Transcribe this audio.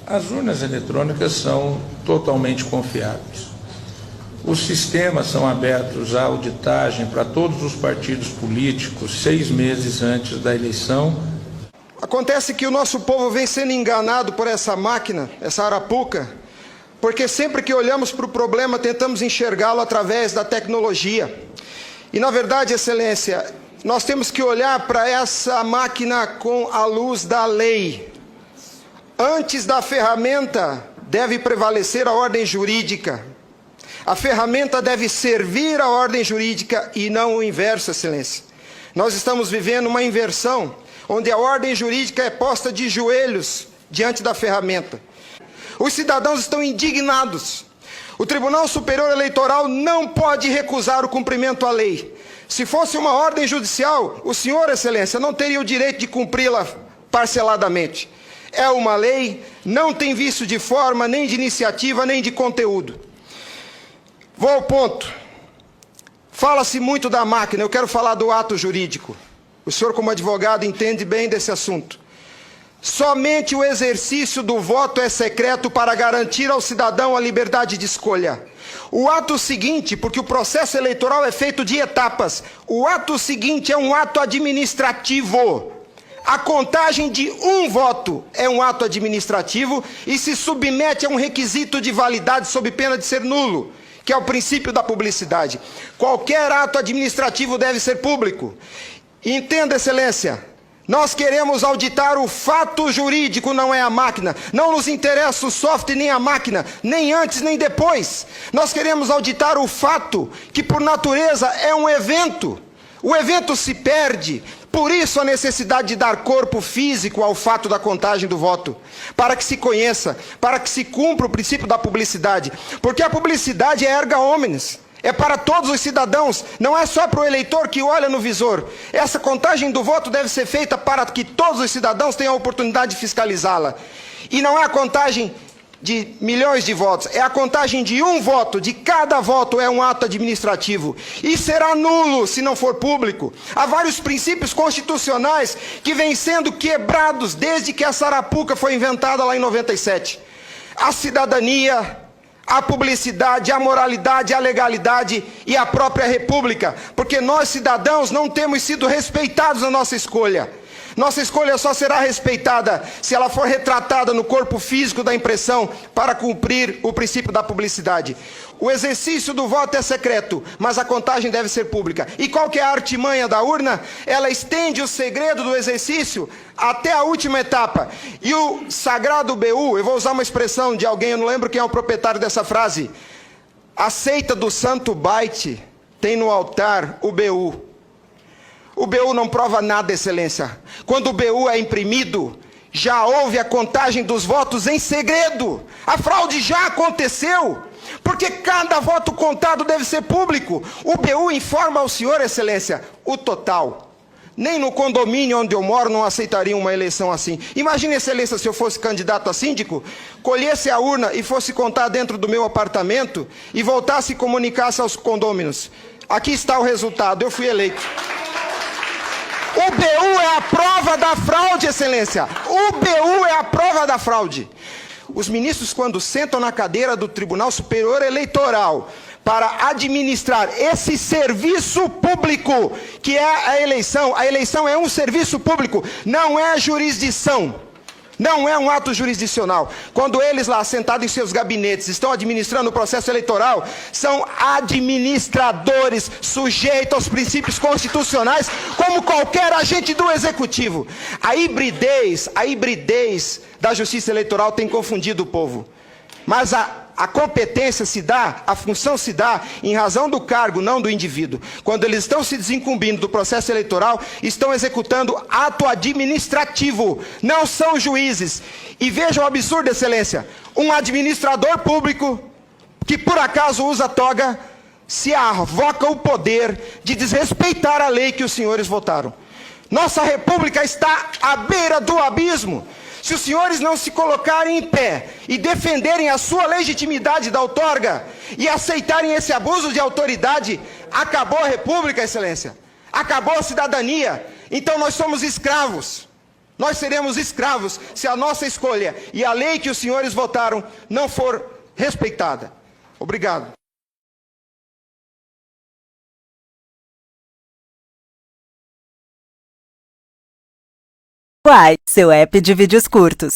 As urnas eletrônicas são totalmente confiáveis. Os sistemas são abertos à auditagem para todos os partidos políticos 6 meses antes da eleição. Acontece que o nosso povo vem sendo enganado por essa máquina, essa arapuca, porque sempre que olhamos para o problema tentamos enxergá-lo através da tecnologia. E na verdade, Excelência, nós temos que olhar para essa máquina com a luz da lei. Antes da ferramenta deve prevalecer a ordem jurídica. A ferramenta deve servir a ordem jurídica e não o inverso, Excelência. Nós estamos vivendo uma inversão, onde a ordem jurídica é posta de joelhos diante da ferramenta. Os cidadãos estão indignados. O Tribunal Superior Eleitoral não pode recusar o cumprimento à lei. Se fosse uma ordem judicial, o senhor, Excelência, não teria o direito de cumpri-la parceladamente. É uma lei, não tem vício de forma, nem de iniciativa, nem de conteúdo. Vou ao ponto. Fala-se muito da máquina, eu quero falar do ato jurídico. O senhor, como advogado, entende bem desse assunto. Somente o exercício do voto é secreto para garantir ao cidadão a liberdade de escolha. O ato seguinte, porque o processo eleitoral é feito de etapas, o ato seguinte é um ato administrativo. A contagem de um voto é um ato administrativo e se submete a um requisito de validade sob pena de ser nulo, que é o princípio da publicidade. Qualquer ato administrativo deve ser público. Entenda, Excelência, nós queremos auditar o fato jurídico, não é a máquina. Não nos interessa o software nem a máquina, nem antes nem depois. Nós queremos auditar o fato, que por natureza é um evento. O evento se perde. Por isso a necessidade de dar corpo físico ao fato da contagem do voto, para que se conheça, para que se cumpra o princípio da publicidade, porque a publicidade é erga omnes, é para todos os cidadãos, não é só para o eleitor que olha no visor. Essa contagem do voto deve ser feita para que todos os cidadãos tenham a oportunidade de fiscalizá-la. E não é a contagem de milhões de votos, é a contagem de um voto, de cada voto é um ato administrativo, e será nulo se não for público. Há vários princípios constitucionais que vêm sendo quebrados desde que essa arapuca foi inventada lá em 97. A cidadania, a publicidade, a moralidade, a legalidade e a própria república, porque nós cidadãos não temos sido respeitados na nossa escolha. Nossa escolha só será respeitada se ela for retratada no corpo físico da impressão para cumprir o princípio da publicidade. O exercício do voto é secreto, mas a contagem deve ser pública. E qual que é a artimanha da urna? Ela estende o segredo do exercício até a última etapa. E o sagrado BU, eu vou usar uma expressão de alguém, eu não lembro quem é o proprietário dessa frase. A seita do santo byte tem no altar o BU. O BU não prova nada, Excelência. Quando o BU é imprimido, já houve a contagem dos votos em segredo. A fraude já aconteceu, porque cada voto contado deve ser público. O BU informa ao senhor, Excelência, o total. Nem no condomínio onde eu moro não aceitaria uma eleição assim. Imagine, Excelência, se eu fosse candidato a síndico, colhesse a urna e fosse contar dentro do meu apartamento e voltasse e comunicasse aos condôminos. Aqui está o resultado, eu fui eleito. O BU é a prova da fraude, Excelência. O BU é a prova da fraude. Os ministros, quando sentam na cadeira do Tribunal Superior Eleitoral para administrar esse serviço público, que é a eleição é um serviço público, não é jurisdição. Não é um ato jurisdicional. Quando eles lá, sentados em seus gabinetes, estão administrando o processo eleitoral, são administradores sujeitos aos princípios constitucionais, como qualquer agente do executivo. A hibridez da justiça eleitoral tem confundido o povo. Mas a competência se dá, a função se dá em razão do cargo, não do indivíduo. Quando eles estão se desincumbindo do processo eleitoral, estão executando ato administrativo, não são juízes. E vejam o absurdo, Excelência, um administrador público que por acaso usa toga, se arvoca o poder de desrespeitar a lei que os senhores votaram. Nossa república está à beira do abismo. Se os senhores não se colocarem em pé e defenderem a sua legitimidade da outorga e aceitarem esse abuso de autoridade, acabou a república, Excelência. Acabou a cidadania. Então nós somos escravos. Nós seremos escravos se a nossa escolha e a lei que os senhores votaram não for respeitada. Obrigado. Quai, seu app de vídeos curtos.